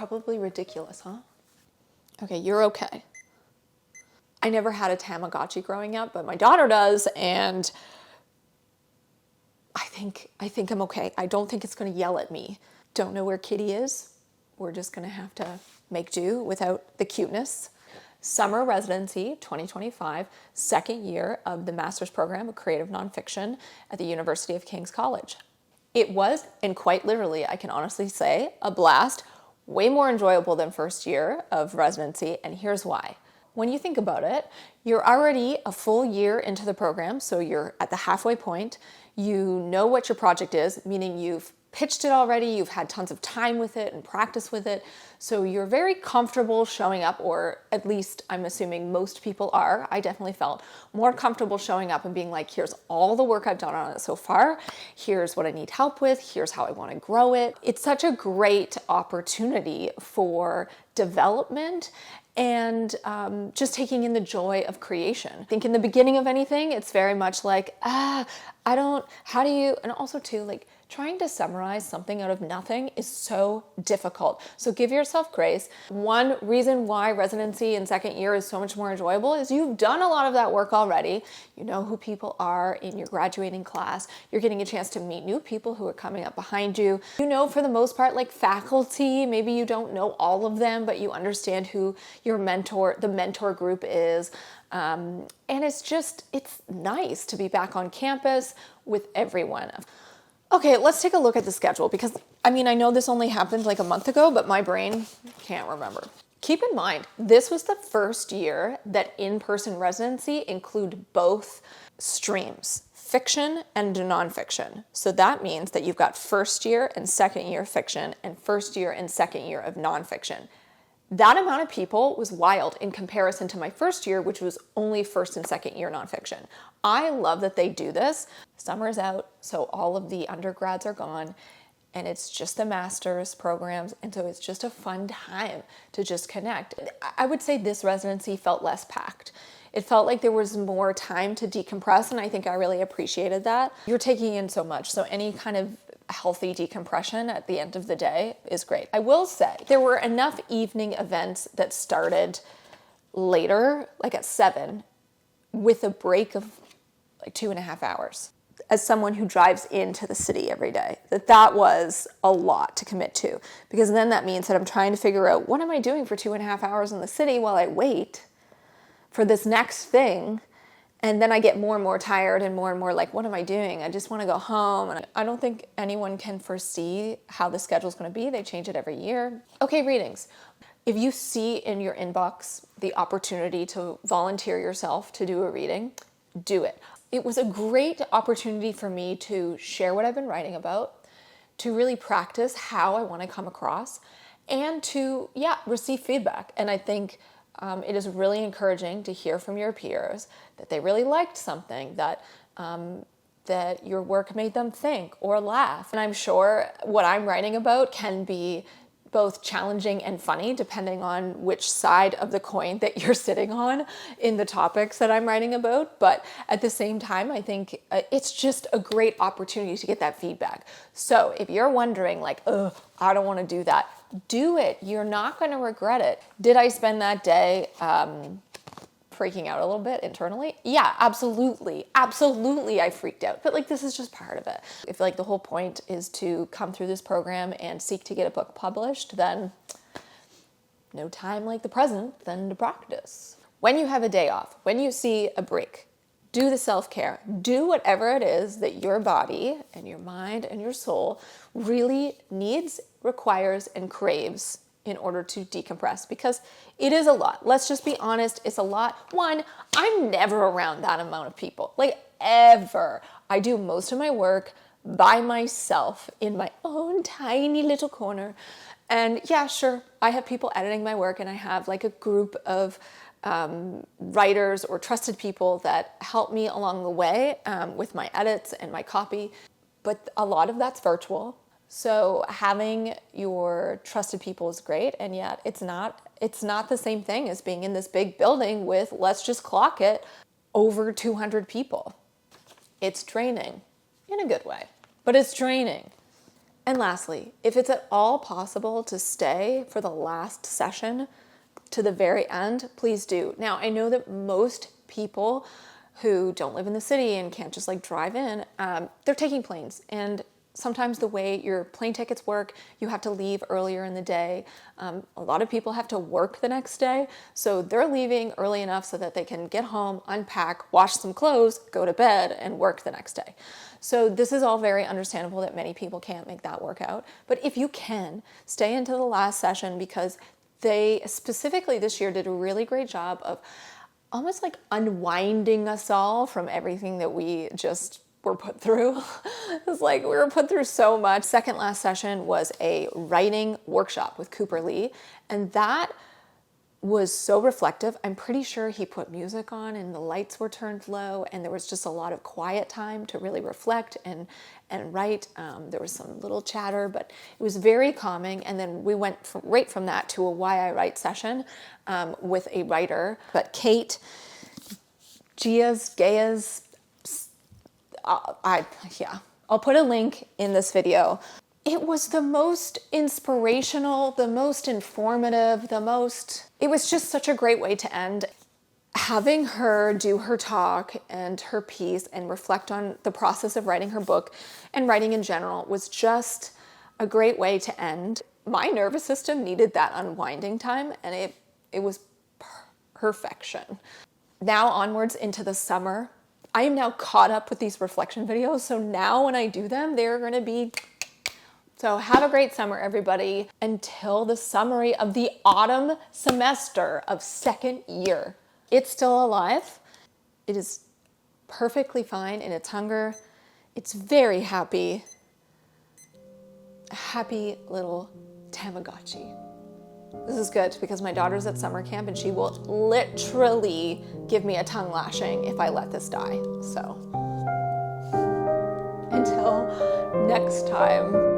probably ridiculous, huh? Okay, you're okay. I never had a Tamagotchi growing up, but my daughter does, and I think I'm okay. I don't think it's going to yell at me. Don't know where Kitty is. We're just going to have to make do without the cuteness. Summer Residency 2025, second year of the master's program of creative nonfiction at the University of King's College. It was, and quite literally, I can honestly say, a blast. Way more enjoyable than first year of residency, and here's why. When you think about it, you're already a full year into the program, so you're at the halfway point. You know what your project is, meaning you've pitched it already, you've had tons of time with it and practice with it, so you're very comfortable showing up, or at least I'm assuming most people are. I definitely felt more comfortable showing up and being like, here's all the work I've done on it so far, here's what I need help with, here's how I want to grow it. It's such a great opportunity for development and just taking in the joy of creation. I think in the beginning of anything, it's very much like, how do you, and also too, like, trying to summarize something out of nothing is so difficult. So give yourself grace. One reason why residency in second year is so much more enjoyable is you've done a lot of that work already. You know who people are in your graduating class. You're getting a chance to meet new people who are coming up behind you. You know, for the most part, like faculty, maybe you don't know all of them, but you understand who your mentor, the mentor group is. And it's nice to be back on campus with everyone. Okay, let's take a look at the schedule because, I know this only happened like a month ago, but my brain can't remember. Keep in mind, this was the first year that in-person residency include both streams, fiction and nonfiction. So that means that you've got first year and second year fiction and first year and second year of nonfiction. That amount of people was wild in comparison to my first year, which was only first and second year nonfiction. I love that they do this. Summer's out, so all of the undergrads are gone, and it's just the master's programs, and so it's just a fun time to just connect. I would say this residency felt less packed. It felt like there was more time to decompress, and I think I really appreciated that. You're taking in so much, so any kind of healthy decompression at the end of the day is great. I will say there were enough evening events that started later, like at 7, with a break of like 2.5 hours. As someone who drives into the city every day, that was a lot to commit to, because then that means that I'm trying to figure out what am I doing for 2.5 hours in the city while I wait for this next thing. And then I get more and more tired and more like, what am I doing? I just want to go home. And I don't think anyone can foresee how the schedule's going to be. They change it every year. Okay, readings. If you see in your inbox the opportunity to volunteer yourself to do a reading, do it. It was a great opportunity for me to share what I've been writing about, to really practice how I want to come across, and to, receive feedback. And I think it is really encouraging to hear from your peers that they really liked something, that that your work made them think or laugh. And I'm sure what I'm writing about can be both challenging and funny depending on which side of the coin that you're sitting on in the topics that I'm writing about. But at the same time, I think it's just a great opportunity to get that feedback. So if you're wondering like, I don't want to do that, do it. You're not going to regret it. Did I spend that day freaking out a little bit internally? Yeah, absolutely. Absolutely, I freaked out. But like, this is just part of it. If like the whole point is to come through this program and seek to get a book published, then no time like the present than to practice. When you have a day off, when you see a break, do the self-care. Do whatever it is that your body and your mind and your soul really needs, requires, and craves in order to decompress, because it is a lot. Let's just be honest, it's a lot. One, I'm never around that amount of people, like ever. I do most of my work by myself in my own tiny little corner. And yeah, sure, I have people editing my work, and I have like a group of writers or trusted people that help me along the way with my edits and my copy. But a lot of that's virtual. So having your trusted people is great, and yet it's not the same thing as being in this big building with, let's just clock it, over 200 people. It's draining in a good way, but it's draining. And lastly, if it's at all possible to stay for the last session to the very end, please do. Now, I know that most people who don't live in the city and can't just like drive in, they're taking planes. And sometimes the way your plane tickets work, you have to leave earlier in the day. A lot of people have to work the next day. So they're leaving early enough so that they can get home, unpack, wash some clothes, go to bed, and work the next day. So this is all very understandable that many people can't make that work out. But if you can, stay into the last session, because they specifically this year did a really great job of almost like unwinding us all from everything that we just were put through. It's like we were put through so much. Second last session was a writing workshop with Cooper Lee, and that was so reflective. I'm pretty sure he put music on and the lights were turned low, and there was just a lot of quiet time to really reflect and write. There was some little chatter, but it was very calming. And then we went right from that to a Why I Write session with a writer. But Kate Gaia's, I'll put a link in this video. It was the most inspirational, the most informative, it was just such a great way to end. Having her do her talk and her piece and reflect on the process of writing her book and writing in general was just a great way to end. My nervous system needed that unwinding time, and it was perfection. Now onwards into the summer, I am now caught up with these reflection videos, so now when I do them, they're going to be... So have a great summer, everybody, until the summary of the autumn semester of second year. It's still alive. It is perfectly fine in its hunger. It's very happy. A happy little Tamagotchi. This is good because my daughter's at summer camp and she will literally give me a tongue lashing if I let this die. So until next time.